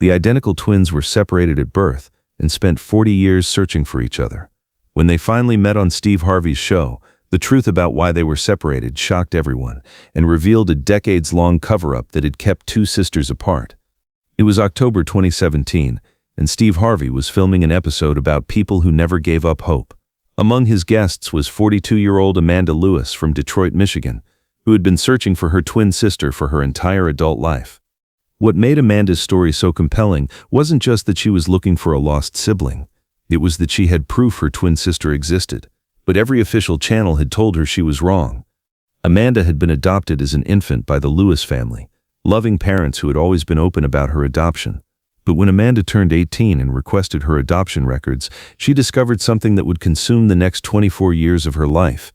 The identical twins were separated at birth and spent 40 years searching for each other. When they finally met on Steve Harvey's show, the truth about why they were separated shocked everyone and revealed a decades-long cover-up that had kept two sisters apart. It was October 2017, and Steve Harvey was filming an episode about people who never gave up hope. Among his guests was 42-year-old Amanda Lewis from Detroit, Michigan, who had been searching for her twin sister for her entire adult life. What made Amanda's story so compelling wasn't just that she was looking for a lost sibling. It was that she had proof her twin sister existed, but every official channel had told her she was wrong. Amanda had been adopted as an infant by the Lewis family, loving parents who had always been open about her adoption. But when Amanda turned 18 and requested her adoption records, she discovered something that would consume the next 24 years of her life.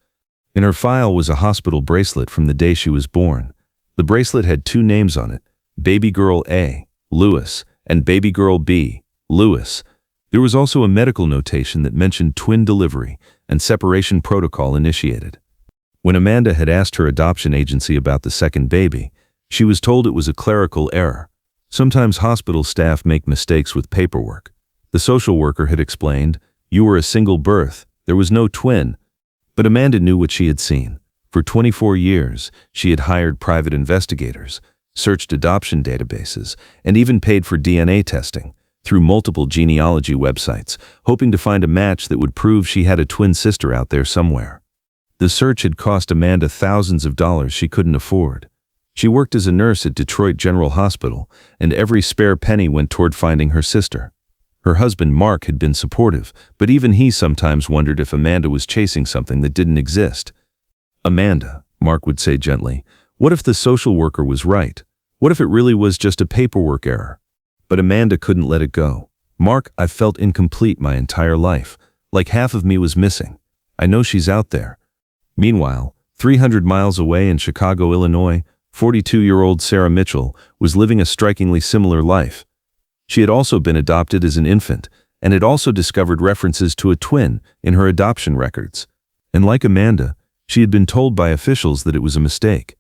In her file was a hospital bracelet from the day she was born. The bracelet had two names on it, Baby Girl A, Lewis, and Baby Girl B, Lewis. There was also a medical notation that mentioned twin delivery and separation protocol initiated. When Amanda had asked her adoption agency about the second baby, she was told it was a clerical error. Sometimes hospital staff make mistakes with paperwork. The social worker had explained, "You were a single birth, there was no twin." But Amanda knew what she had seen. For 24 years, she had hired private investigators, searched adoption databases, and even paid for DNA testing through multiple genealogy websites, hoping to find a match that would prove she had a twin sister out there somewhere. The search had cost Amanda thousands of dollars she couldn't afford. She worked as a nurse at Detroit General Hospital, and every spare penny went toward finding her sister. Her husband Mark had been supportive, but even he sometimes wondered if Amanda was chasing something that didn't exist. "Amanda," Mark would say gently, "what if the social worker was right? What if it really was just a paperwork error?" But Amanda couldn't let it go. "Mark, I've felt incomplete my entire life, like half of me was missing. I know she's out there." Meanwhile, 300 miles away in Chicago, Illinois, 42-year-old Sarah Mitchell was living a strikingly similar life. She had also been adopted as an infant and had also discovered references to a twin in her adoption records. And like Amanda, she had been told by officials that it was a mistake.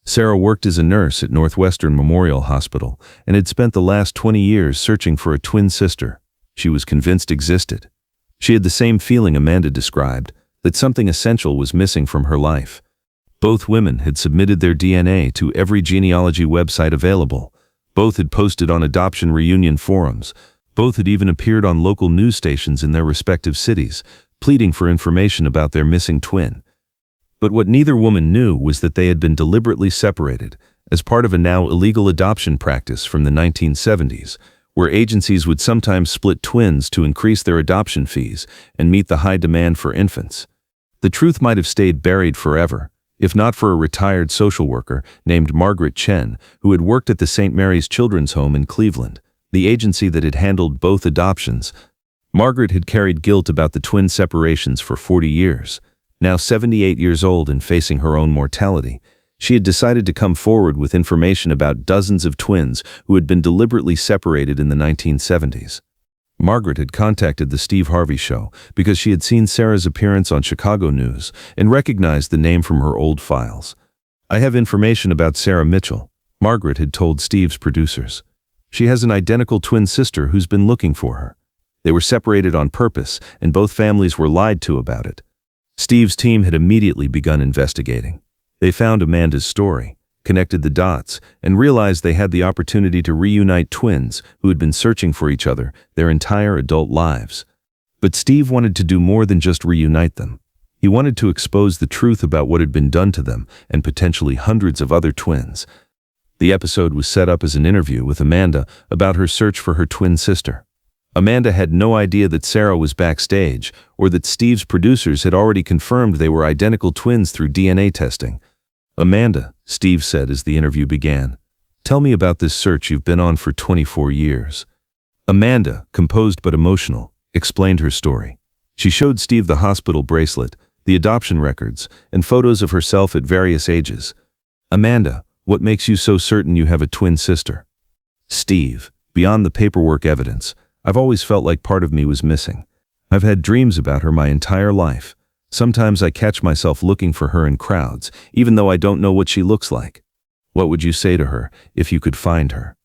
Sarah worked as a nurse at Northwestern Memorial Hospital and had spent the last 20 years searching for a twin sister she was convinced existed. She had the same feeling Amanda described, that something essential was missing from her life. Both women had submitted their DNA to every genealogy website available. Both had posted on adoption reunion forums. Both had even appeared on local news stations in their respective cities, pleading for information about their missing twin. But what neither woman knew was that they had been deliberately separated as part of a now illegal adoption practice from the 1970s, where agencies would sometimes split twins to increase their adoption fees and meet the high demand for infants. The truth might have stayed buried forever, if not for a retired social worker named Margaret Chen, who had worked at the St. Mary's Children's Home in Cleveland, the agency that had handled both adoptions. Margaret had carried guilt about the twin separations for 40 years. Now 78 years old and facing her own mortality, she had decided to come forward with information about dozens of twins who had been deliberately separated in the 1970s. Margaret had contacted the Steve Harvey Show because she had seen Sarah's appearance on Chicago News and recognized the name from her old files. "I have information about Sarah Mitchell," Margaret had told Steve's producers. "She has an identical twin sister who's been looking for her. They were separated on purpose, and both families were lied to about it." Steve's team had immediately begun investigating. They found Amanda's story, connected the dots, and realized they had the opportunity to reunite twins who had been searching for each other their entire adult lives. But Steve wanted to do more than just reunite them. He wanted to expose the truth about what had been done to them and potentially hundreds of other twins. The episode was set up as an interview with Amanda about her search for her twin sister. Amanda had no idea that Sarah was backstage or that Steve's producers had already confirmed they were identical twins through DNA testing. "Amanda," Steve said as the interview began, "tell me about this search you've been on for 24 years. Amanda, composed but emotional, explained her story. She showed Steve the hospital bracelet, the adoption records, and photos of herself at various ages. "Amanda, what makes you so certain you have a twin sister?" "Steve, beyond the paperwork evidence, I've always felt like part of me was missing. I've had dreams about her my entire life. Sometimes I catch myself looking for her in crowds, even though I don't know what she looks like. What would you say to her if you could find her?"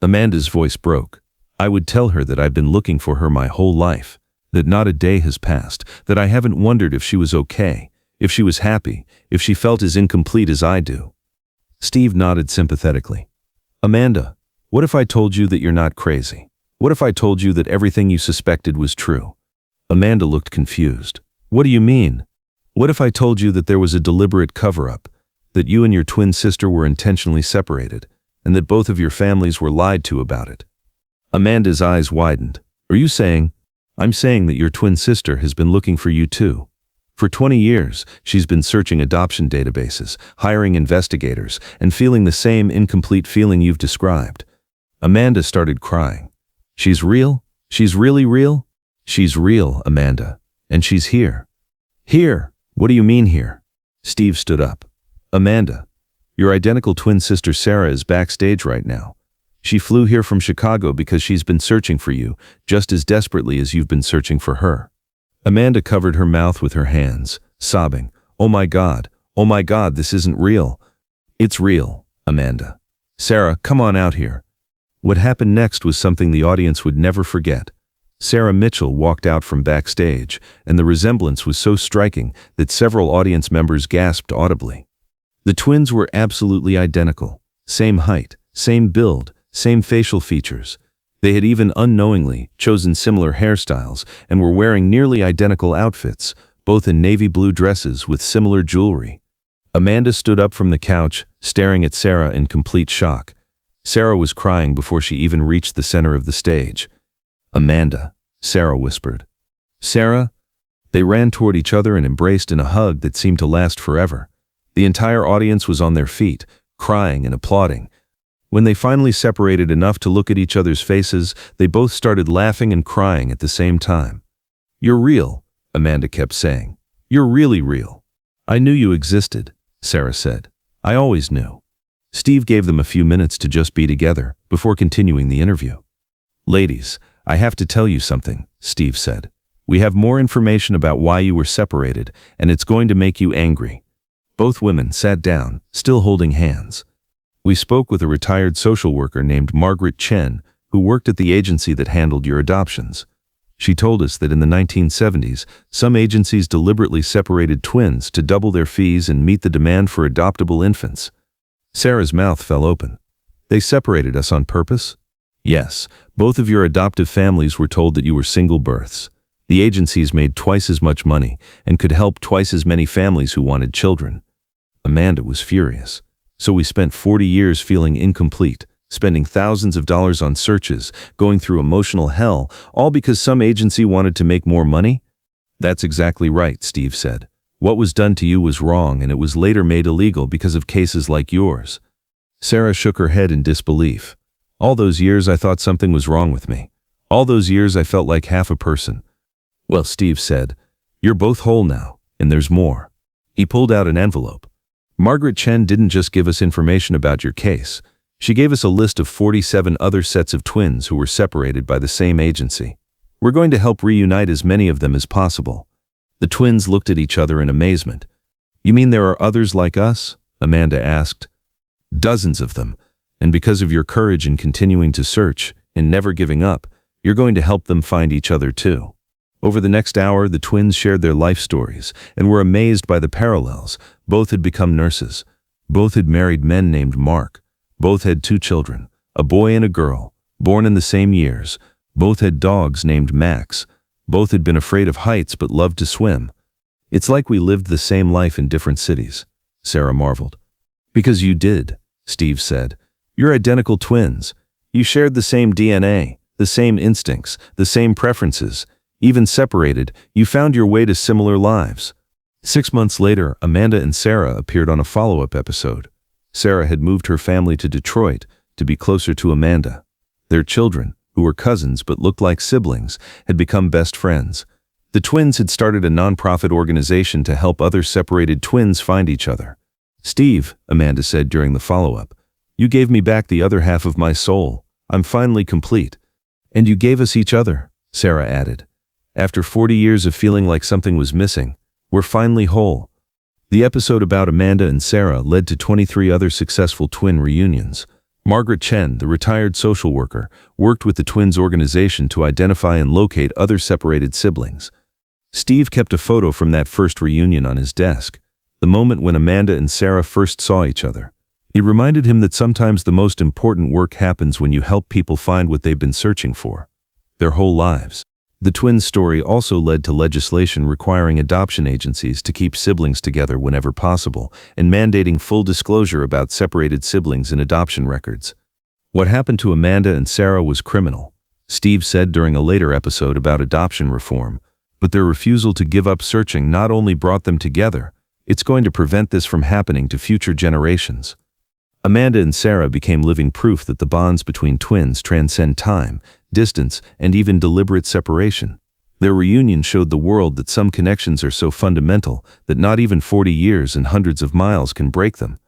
Amanda's voice broke. I would tell her that I've been looking for her my whole life, that not a day has passed, that I haven't wondered if she was okay, if she was happy, if she felt as incomplete as I do. Steve nodded sympathetically. Amanda, what if I told you that you're not crazy? What if I told you that everything you suspected was true? Amanda looked confused. What do you mean? What if I told you that there was a deliberate cover-up, that you and your twin sister were intentionally separated, and that both of your families were lied to about it? Amanda's eyes widened. Are you saying? I'm saying that your twin sister has been looking for you too. For 20 years, she's been searching adoption databases, hiring investigators, and feeling the same incomplete feeling you've described. Amanda started crying. She's real? She's really real? She's real, Amanda. And she's here. Here? What do you mean here? Steve stood up. Amanda, your identical twin sister Sarah is backstage right now. She flew here from Chicago because she's been searching for you, just as desperately as you've been searching for her. Amanda covered her mouth with her hands, sobbing, oh my God, this isn't real. It's real, Amanda. Sarah, come on out here. What happened next was something the audience would never forget. Sarah Mitchell walked out from backstage, and the resemblance was so striking that several audience members gasped audibly. The twins were absolutely identical. Same height, same build, same facial features. They had even unknowingly chosen similar hairstyles and were wearing nearly identical outfits, both in navy blue dresses with similar jewelry. Amanda stood up from the couch, staring at Sarah in complete shock. Sarah was crying before she even reached the center of the stage. Amanda, Sarah whispered. Sarah? They ran toward each other and embraced in a hug that seemed to last forever. The entire audience was on their feet, crying and applauding. When they finally separated enough to look at each other's faces, they both started laughing and crying at the same time. You're real, Amanda kept saying. You're really real. I knew you existed, Sarah said. I always knew. Steve gave them a few minutes to just be together before continuing the interview. Ladies, I have to tell you something, Steve said. We have more information about why you were separated, and it's going to make you angry. Both women sat down, still holding hands. We spoke with a retired social worker named Margaret Chen, who worked at the agency that handled your adoptions. She told us that in the 1970s, some agencies deliberately separated twins to double their fees and meet the demand for adoptable infants. Sarah's mouth fell open. They separated us on purpose? Yes, both of your adoptive families were told that you were single births. The agencies made twice as much money and could help twice as many families who wanted children. Amanda was furious. So we spent 40 years feeling incomplete, spending thousands of dollars on searches, going through emotional hell, all because some agency wanted to make more money? That's exactly right, Steve said. What was done to you was wrong, and it was later made illegal because of cases like yours. Sarah shook her head in disbelief. All those years I thought something was wrong with me. All those years I felt like half a person. Well, Steve said, you're both whole now, and there's more. He pulled out an envelope. Margaret Chen didn't just give us information about your case. She gave us a list of 47 other sets of twins who were separated by the same agency. We're going to help reunite as many of them as possible. The twins looked at each other in amazement. You mean there are others like us? Amanda asked. Dozens of them. And because of your courage in continuing to search and never giving up, you're going to help them find each other too. Over the next hour, the twins shared their life stories and were amazed by the parallels. Both had become nurses. Both had married men named Mark. Both had 2 children, a boy and a girl, born in the same years. Both had dogs named Max. Both had been afraid of heights but loved to swim. It's like we lived the same life in different cities, Sarah marveled. Because you did, Steve said. You're identical twins. You shared the same DNA, the same instincts, the same preferences. Even separated, you found your way to similar lives. 6 months later, Amanda and Sarah appeared on a follow-up episode. Sarah had moved her family to Detroit to be closer to Amanda. Their children, who were cousins but looked like siblings, had become best friends. The twins had started a nonprofit organization to help other separated twins find each other. Steve, Amanda said during the follow-up, you gave me back the other half of my soul. I'm finally complete. And you gave us each other, Sarah added. After 40 years of feeling like something was missing, we're finally whole. The episode about Amanda and Sarah led to 23 other successful twin reunions. Margaret Chen, the retired social worker, worked with the twins' organization to identify and locate other separated siblings. Steve kept a photo from that first reunion on his desk, the moment when Amanda and Sarah first saw each other. It reminded him that sometimes the most important work happens when you help people find what they've been searching for their whole lives. The twins' story also led to legislation requiring adoption agencies to keep siblings together whenever possible and mandating full disclosure about separated siblings in adoption records. What happened to Amanda and Sarah was criminal, Steve said during a later episode about adoption reform, but their refusal to give up searching not only brought them together, it's going to prevent this from happening to future generations. Amanda and Sarah became living proof that the bonds between twins transcend time, distance, and even deliberate separation. Their reunion showed the world that some connections are so fundamental that not even 40 years and hundreds of miles can break them.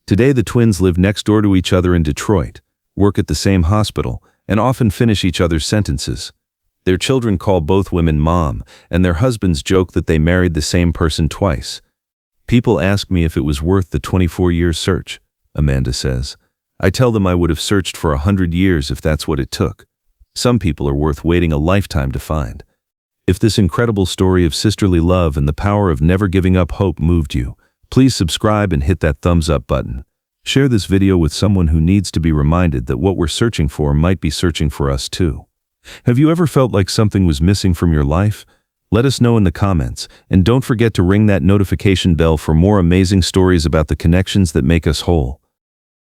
Today the twins live next door to each other in Detroit, work at the same hospital, and often finish each other's sentences. Their children call both women mom, and their husbands joke that they married the same person twice. People ask me if it was worth the 24-year search, Amanda says. I tell them I would have searched for 100 years if that's what it took. Some people are worth waiting a lifetime to find. If this incredible story of sisterly love and the power of never giving up hope moved you, please subscribe and hit that thumbs up button. Share this video with someone who needs to be reminded that what we're searching for might be searching for us too. Have you ever felt like something was missing from your life? Let us know in the comments, and don't forget to ring that notification bell for more amazing stories about the connections that make us whole.